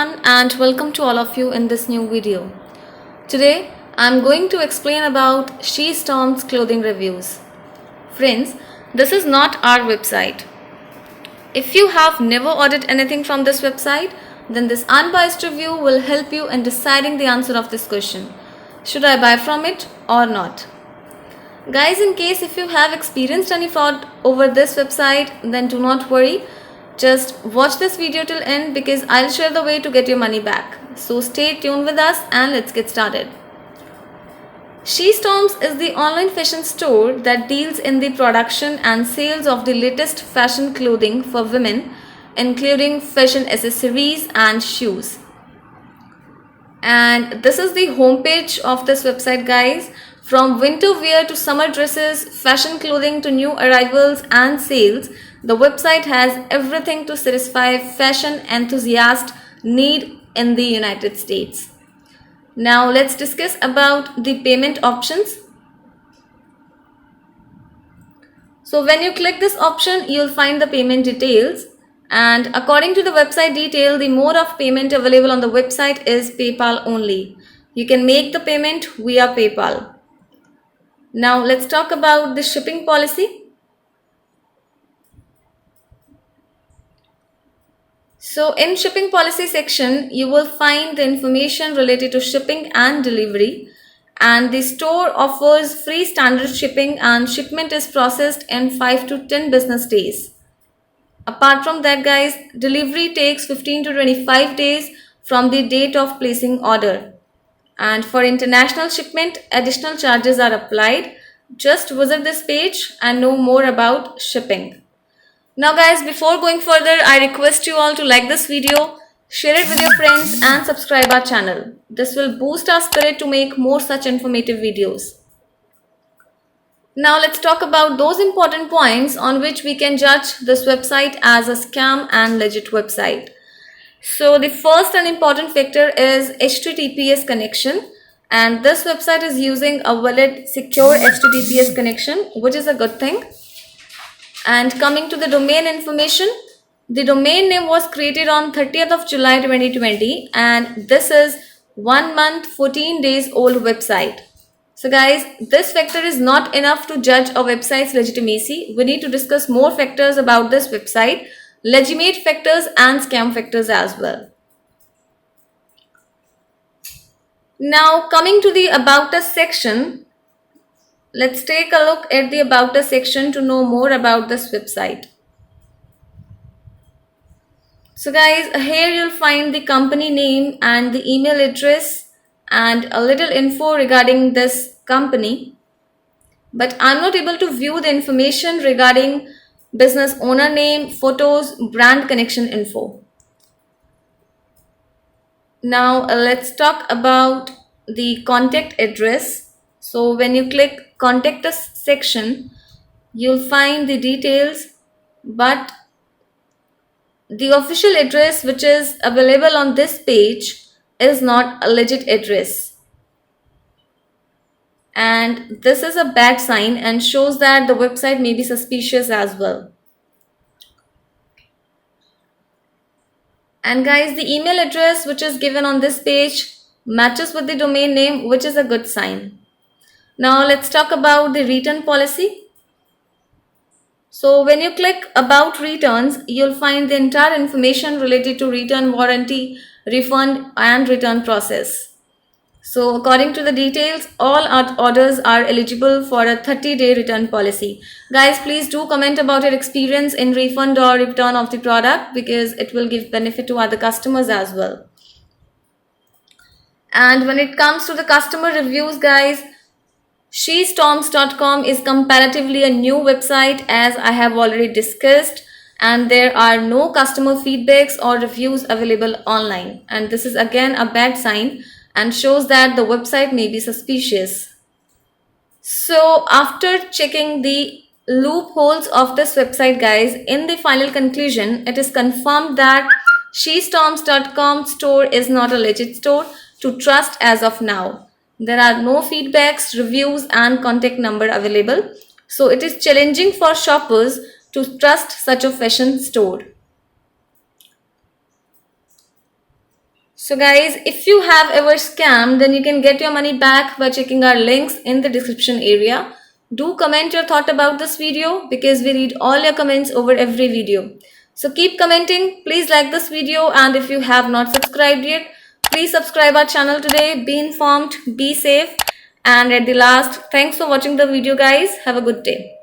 everyone and welcome to all of you in this new video. Today I'm going to explain about She Storm's clothing reviews. Friends, this is not our website. If you have never ordered anything from this website, then this unbiased review will help you in deciding the answer of this question. Should I buy from it or not? Guys, in case if you have experienced any fraud over this website, then do not worry. Just watch this video till end because I'll share the way to get your money back. So stay tuned with us and let's get started. She Storms is the online fashion store that deals in the production and sales of the latest fashion clothing for women, including fashion accessories and shoes. And this is the homepage of this website, guys. From winter wear to summer dresses, fashion clothing to new arrivals and sales, the website has everything to satisfy fashion enthusiast need in the United States. Now let's discuss about the payment options. So when you click this option, you'll find the payment details. And according to the website detail, the mode of payment available on the website is PayPal only. You can make the payment via PayPal. Now let's talk about the shipping policy. So in shipping policy section, you will find the information related to shipping and delivery. And the store offers free standard shipping and shipment is processed in 5 to 10 business days. Apart from that, guys, delivery takes 15 to 25 days from the date of placing order. And for international shipment, additional charges are applied. Just visit this page and know more about shipping. Now guys, before going further, I request you all to like this video, share it with your friends and subscribe our channel. This will boost our spirit to make more such informative videos. Now let's talk about those important points on which we can judge this website as a scam and legit website. So the first and important factor is HTTPS connection, and this website is using a valid secure HTTPS connection, which is a good thing. And coming to the domain information, the domain name was created on 30th of July 2020 and this is 1 month 14 days old website. So guys, this factor is not enough to judge a website's legitimacy. We need to discuss more factors about this website, legitimate factors and scam factors as well. Now coming to the About Us section, let's take a look at the About Us section to know more about this website. So guys, here you'll find the company name and the email address and a little info regarding this company. But I'm not able to view the information regarding business owner name, photos, brand connection info. Now let's talk about the contact address. So when you click contact us section, you'll find the details, but the official address which is available on this page is not a legit address. And this is a bad sign and shows that the website may be suspicious as well. And guys, the email address which is given on this page matches with the domain name, which is a good sign. Now let's talk about the return policy. So when you click about returns, you'll find the entire information related to return warranty, refund and return process. So according to the details, all our orders are eligible for a 30-day return policy. Guys, please do comment about your experience in refund or return of the product because it will give benefit to other customers as well. And when it comes to the customer reviews, guys, SheStorms.com is comparatively a new website as I have already discussed, and there are no customer feedbacks or reviews available online. And this is again a bad sign and shows that the website may be suspicious. So after checking the loopholes of this website, guys, in the final conclusion, it is confirmed that SheStorms.com store is not a legit store to trust as of now. There are no feedbacks, reviews and contact number available. So it is challenging for shoppers to trust such a fashion store. So guys, if you have ever scammed, then you can get your money back by checking our links in the description area. Do comment your thought about this video because we read all your comments over every video. So keep commenting, please like this video, and if you have not subscribed yet, please subscribe our channel today. Be informed, be safe, and at the last, thanks for watching the video guys. Have a good day.